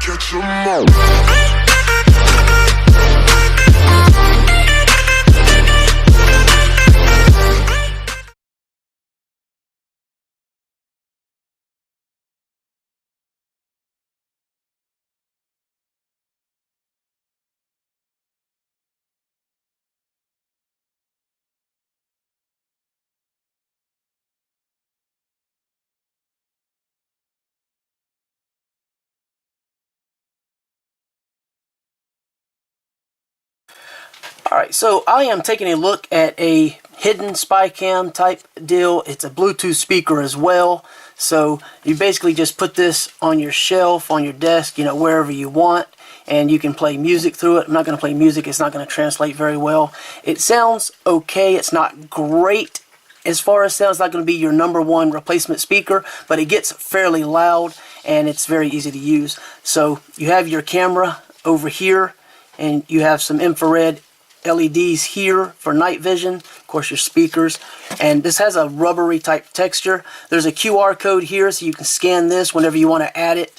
Catch 'em all. Alright, so I am taking a look at a hidden spy cam type deal. It's a Bluetooth speaker as well. So you basically just put this on your shelf, on your desk, you know, wherever you want, and you can play music through it. I'm not going to play music. It's not going to translate very well. It sounds okay. It's not great as far as sound. It's not going to be your #1 replacement speaker, but it gets fairly loud and it's very easy to use. So you have your camera over here and you have some infrared LEDs here for night vision, of course your speakers, and this has a rubbery type texture. There's a QR code here so you can scan this whenever you want to add it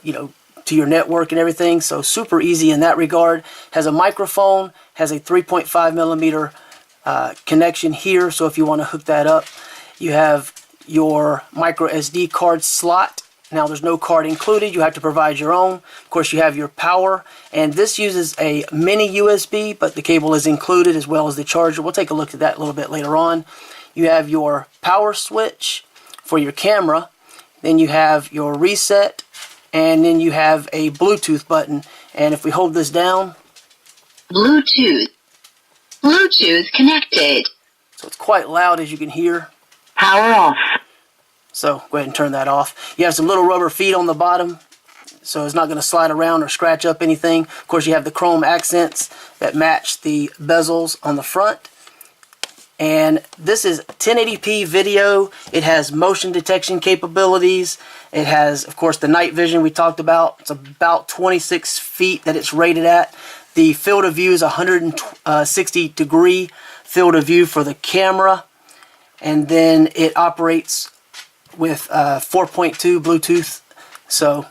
you know, to your network and everything, so super easy in that regard. Has a microphone, has a 3.5mm connection here, so if you want to hook that up. You have your micro SD card slot. Now there's no card included, you have to provide your own. Of course you have your power, and this uses a mini USB, but the cable is included as well as the charger. We'll take a look at that a little bit later on. You have your power switch for your camera, then you have your reset, and then you have a Bluetooth button. And if we hold this down, Bluetooth connected. So it's quite loud as you can hear. Power off. So go ahead and turn that off. You have some little rubber feet on the bottom, so it's not going to slide around or scratch up anything. Of course you have the chrome accents that match the bezels on the front. And this is 1080p video. It has motion detection capabilities. It has, of course, the night vision we talked about. It's about 26 feet that it's rated at. The field of view is 160-degree field of view for the camera. And then it operates with 4.2 Bluetooth. So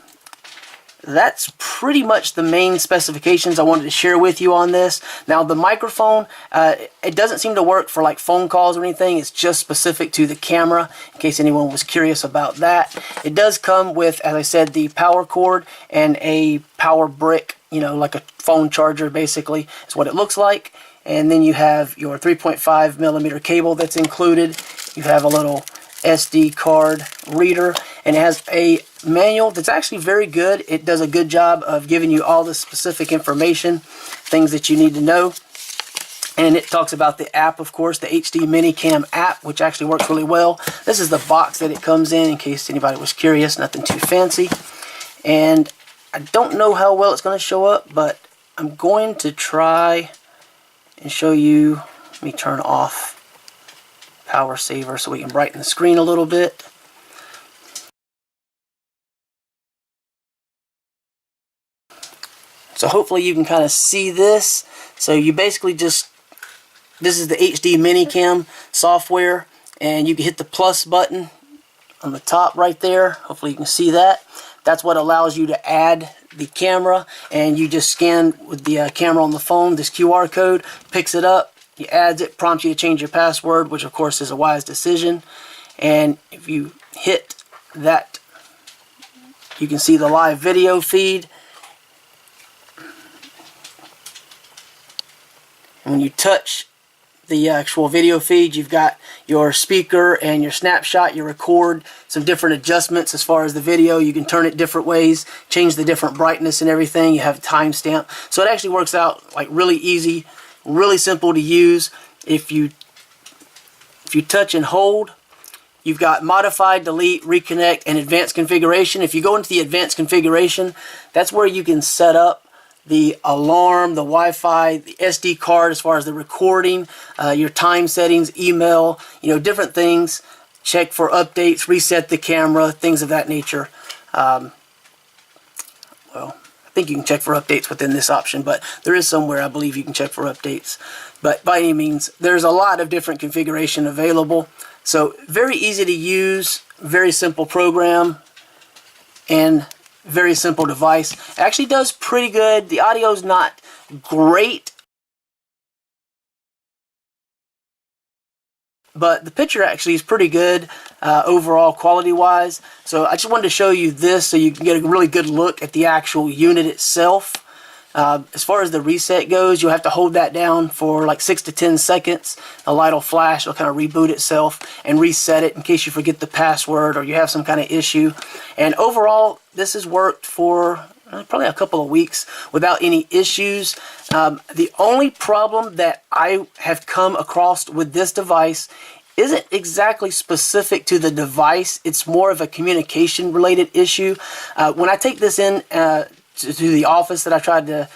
that's pretty much the main specifications I wanted to share with you on this. Now the microphone, it doesn't seem to work for like phone calls or anything. It's just specific to the camera, in case anyone was curious about that. It does come with, as I said, the power cord and a power brick, you know, like a phone charger basically is what it looks like. And then you have your 3.5mm cable that's included. You have a little SD card reader, and it has a manual that's actually very good. It does a good job of giving you all the specific information, things that you need to know. And it talks about the app, of course, the HD Minicam app, which actually works really well. This is the box that it comes in case anybody was curious, nothing too fancy. And I don't know how well it's going to show up, but I'm going to try and show you. Let me turn off power saver so we can brighten the screen a little bit. So hopefully you can kind of see this. So you basically just, this is the HD Minicam software, and you can hit the plus button on the top right there. Hopefully you can see that. That's what allows you to add the camera, and you just scan with the camera on the phone. This QR code picks it up, he adds it, prompts you to change your password, which of course is a wise decision. And if you hit that, you can see the live video feed. And when you touch the actual video feed, you've got your speaker and your snapshot, you record some different adjustments as far as the video. You can turn it different ways, change the different brightness and everything. You have a timestamp. So it actually works out like really easy, really simple to use. If you touch and hold, you've got modify, delete, reconnect, and advanced configuration. If you go into the advanced configuration, that's where you can set up the alarm, the Wi-Fi, the SD card as far as the recording, your time settings, email, you know, different things. Check for updates, reset the camera, things of that nature. Well, I think you can check for updates within this option, but there is somewhere I believe you can check for updates. But by any means, there's a lot of different configuration available. So very easy to use, very simple program, and very simple device. It actually does pretty good. The audio's not great, but the picture actually is pretty good overall quality-wise. So I just wanted to show you this so you can get a really good look at the actual unit itself. As far as the reset goes, you'll have to hold that down for like 6 to 10 seconds. The light will flash, it'll kind of reboot itself and reset it in case you forget the password or you have some kind of issue. And overall, this has worked for probably a couple of weeks without any issues. The only problem that I have come across with this device isn't exactly specific to the device. It's more of a communication related issue. When I take this in to the office that I tried to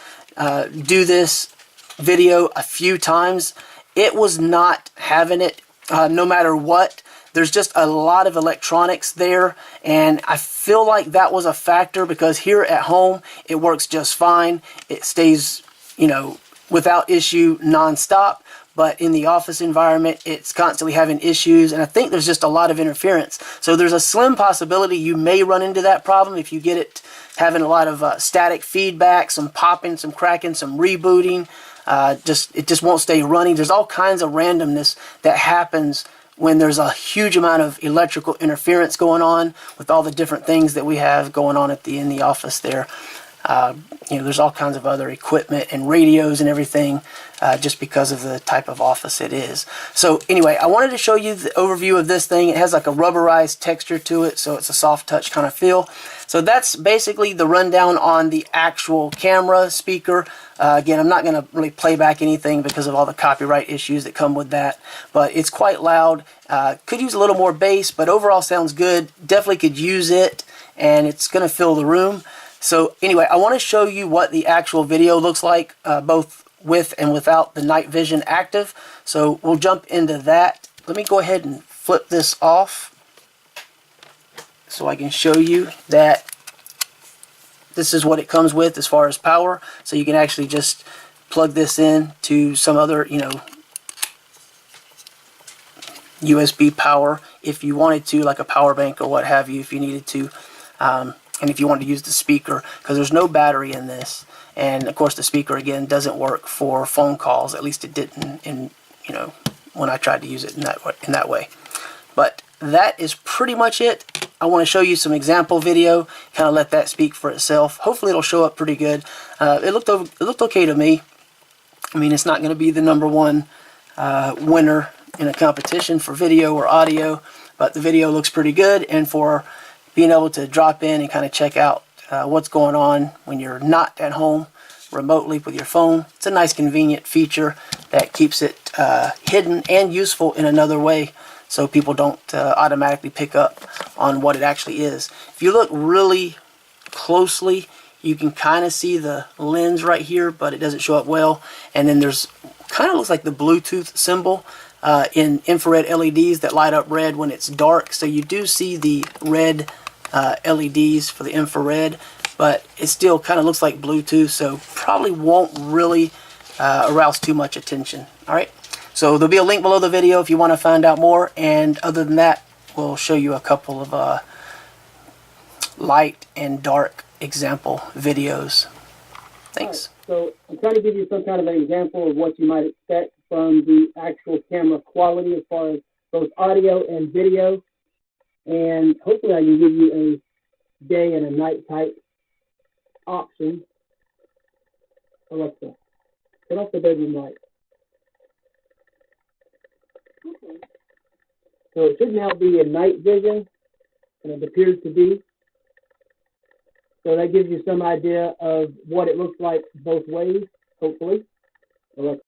do this video a few times, it was not having it no matter what. There's just a lot of electronics there, and I feel like that was a factor because here at home it works just fine. It stays, you know, without issue nonstop. But in the office environment, it's constantly having issues, and I think there's just a lot of interference. So there's a slim possibility you may run into that problem if you get it having a lot of static feedback, some popping, some cracking, some rebooting. It just won't stay running. There's all kinds of randomness that happens when there's a huge amount of electrical interference going on with all the different things that we have going on in the office there. You know, there's all kinds of other equipment and radios and everything just because of the type of office it is. So anyway, I wanted to show you the overview of this thing. It has like a rubberized texture to it, so it's a soft touch kind of feel. So that's basically the rundown on the actual camera speaker. Again, I'm not going to really play back anything because of all the copyright issues that come with that, but it's quite loud. Could use a little more bass, but overall sounds good. Definitely could use it, and it's going to fill the room. So anyway, I want to show you what the actual video looks like, both with and without the night vision active. So we'll jump into that. Let me go ahead and flip this off so I can show you that this is what it comes with as far as power. So you can actually just plug this in to some other, you know, USB power if you wanted to, like a power bank or what have you, if you needed to. And if you want to use the speaker, because there's no battery in this, and of course the speaker again doesn't work for phone calls. At least it didn't you know, when I tried to use it in that way. But that is pretty much it. I want to show you some example video, kind of let that speak for itself. Hopefully it'll show up pretty good. It looked okay to me. I mean, it's not going to be the #1 winner in a competition for video or audio, but the video looks pretty good, and for being able to drop in and kind of check out what's going on when you're not at home remotely with your phone. It's a nice convenient feature that keeps it hidden and useful in another way so people don't automatically pick up on what it actually is. If you look really closely, you can kind of see the lens right here, but it doesn't show up well. And then there's kind of looks like the Bluetooth symbol in infrared LEDs that light up red when it's dark. So you do see the red LEDs for the infrared, but it still kind of looks like Bluetooth, so probably won't really arouse too much attention. Alright, so there'll be a link below the video if you want to find out more, and other than that, we'll show you a couple of light and dark example videos. Thanks. So I'm trying to give you some kind of an example of what you might expect from the actual camera quality as far as both audio and video. And hopefully I can give you a day and a night type option. Alexa, turn off the bedroom light. Okay. So it should now be in night vision, and it appears to be. So that gives you some idea of what it looks like both ways, hopefully. Alexa,